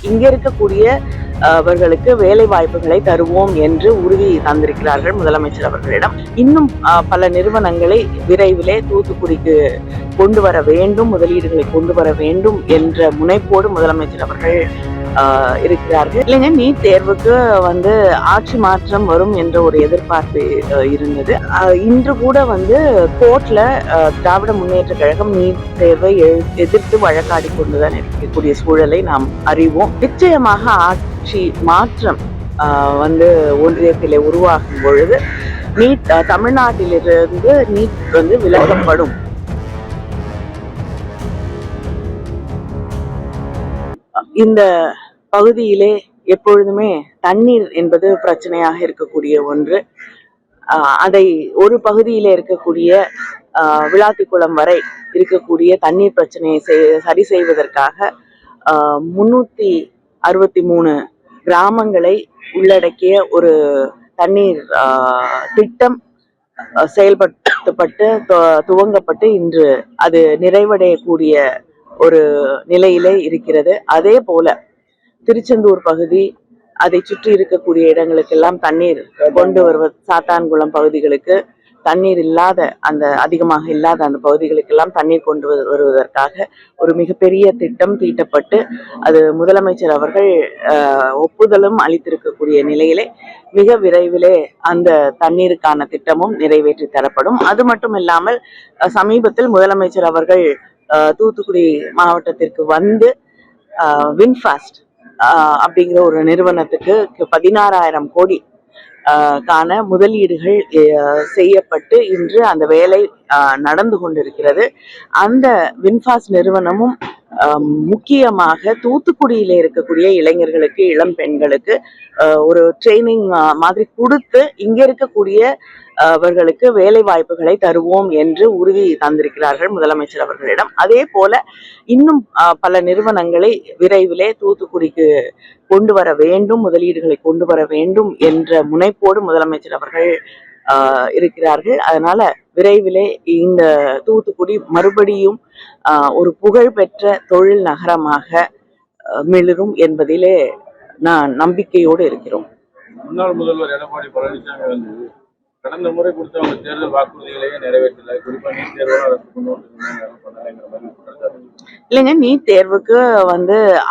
இங்க இருக்கக்கூடிய அவர்களுக்கு வேலை வாய்ப்புகளை தருவோம் என்று உறுதி தந்திருக்கிறார்கள் முதலமைச்சர் அவர்களிடம். இன்னும் பல நிறுவனங்களை விரைவிலே தூத்துக்குடிக்கு கொண்டு வர வேண்டும், முதலீடுகளை கொண்டு வர வேண்டும் என்ற முனைப்போடு முதலமைச்சர் அவர்கள் இருக்கிறார்கள். இல்லைங்க, நீட் தேர்வுக்கு ஆட்சி மாற்றம் வரும் என்ற ஒரு எதிர்பார்ப்பு இருந்தது. இன்று கூட கோர்ட்ல திராவிட முன்னேற்ற கழகம் நீட் தேர்வை எதிர்த்து வழக்காடி கொண்டுதான் இருக்கக்கூடிய சூழலை நாம் அறிவோம். நிச்சயமாக ஆட்சி மாற்றம் ஒன்றியத்திலே உருவாகும் பொழுது நீட் தமிழ்நாட்டிலிருந்து நீட் விலக்கப்படும். இந்த பகுதியிலே எப்பொழுதுமே தண்ணீர் என்பது பிரச்சனையாக இருக்கக்கூடிய ஒன்று. அதை ஒரு பகுதியிலே இருக்கக்கூடிய விளாத்திக்குளம் வரை இருக்கக்கூடிய தண்ணீர் பிரச்சனையை சரி செய்வதற்காக 363 கிராமங்களை உள்ளடக்கிய ஒரு தண்ணீர் திட்டம் செயல்படுத்தப்பட்டு துவங்கப்பட்டு இன்று அது நிறைவடையக்கூடிய ஒரு நிலையிலே இருக்கிறது. அதே போல திருச்செந்தூர் பகுதி, அதை சுற்றி இருக்கக்கூடிய இடங்களுக்கெல்லாம் தண்ணீர் கொண்டு வருவது, சாத்தான்குளம் பகுதிகளுக்கு தண்ணீர் இல்லாத அதிகமாக இல்லாத அந்த பகுதிகளுக்கெல்லாம் தண்ணீர் கொண்டு வருவதற்காக ஒரு மிகப்பெரிய திட்டம் தீட்டப்பட்டு அது முதலமைச்சர் அவர்கள் ஒப்புதலும் அளித்திருக்கக்கூடிய நிலையிலே மிக விரைவிலே அந்த தண்ணீருக்கான திட்டமும் நிறைவேற்றி தரப்படும். அது மட்டும் இல்லாமல் சமீபத்தில் முதலமைச்சர் அவர்கள் தூத்துக்குடி மாவட்டத்திற்கு வின்ஃபாஸ்ட் அப்படிங்கிற ஒரு நிறுவனத்துக்கு 16,000 கோடி கான முதலீடுகள் செய்யப்பட்டு இன்று அந்த வேலை நடந்து கொண்டிருக்கிறது. அந்த வின்ஃபாஸ்ட் நிறுவனமும் முக்கியமாக தூத்துக்குடியில இருக்கக்கூடிய இளைஞர்களுக்கு, இளம் பெண்களுக்கு ஒரு ட்ரைனிங் மாதிரி கொடுத்து இங்க இருக்கக்கூடிய அவர்களுக்கு வேலை வாய்ப்புகளை தருவோம் என்று உறுதி தந்திருக்கிறார்கள் முதலமைச்சர் அவர்களிடம். அதே போல இன்னும் பல நிறுவனங்களை விரைவிலே தூத்துக்குடிக்கு கொண்டு வர வேண்டும், முதலீடுகளை கொண்டு வர வேண்டும் என்ற முனைப்போடு முதலமைச்சர் அவர்கள் இருக்கிறார்கள். அதனால விரைவிலே இந்த தூத்துக்குடி மறுபடியும் ஒரு புகழ்பெற்ற தொழில் நகரமாக மிளிரும் என்பதிலே நான் நம்பிக்கையோடு இருக்கிறோம். முன்னாள் முதல்வர் எடப்பாடி பழனிசாமி கடந்த முறை கொடுத்த அவங்க தேர்தல் வாக்குறுதிகளையே நிறைவேற்றல. குறிப்பா நீட் தேர்வு இல்லைங்க, நீட் தேர்வுக்கு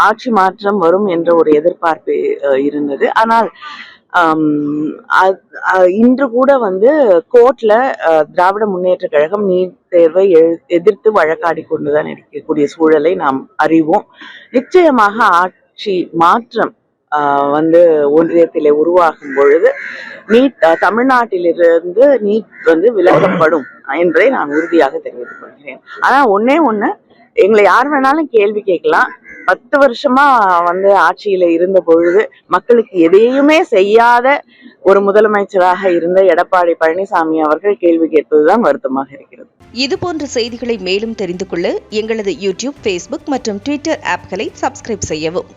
ஆட்சி மாற்றம் வரும் என்ற ஒரு எதிர்பார்ப்பு இருந்தது. ஆனால் இன்று கூட கோர்ட்ல திராவிட முன்னேற்ற கழகம் நீட் தேர்வை எதிர்த்து வழக்காடி கொண்டுதான் இருக்கக்கூடிய சூழலை நாம் அறிவோம். நிச்சயமாக ஆட்சி மாற்றம் ஒன்றியத்திலே உருவாகும் பொழுது நீட் தமிழ்நாட்டிலிருந்து நீட் விலக்கப்படும் என்பதை நான் உறுதியாக தெரிவித்துக் கொள்கிறேன். ஆனா ஒண்ணு எங்களை யார் வேணாலும் கேள்வி கேட்கலாம். 10 வருஷமா ஆட்சியில இருந்த பொழுது மக்களுக்கு எதையுமே செய்யாத ஒரு முதலமைச்சராக இருந்த எடப்பாடி பழனிசாமி அவர்கள் கேள்வி கேட்பதுதான் வருத்தமாக இருக்கிறது. இது போன்ற செய்திகளை மேலும் தெரிந்து கொள்ள எங்களது யூடியூப், Facebook மற்றும் Twitter ஆப்களை சப்ஸ்கிரைப் செய்யவும்.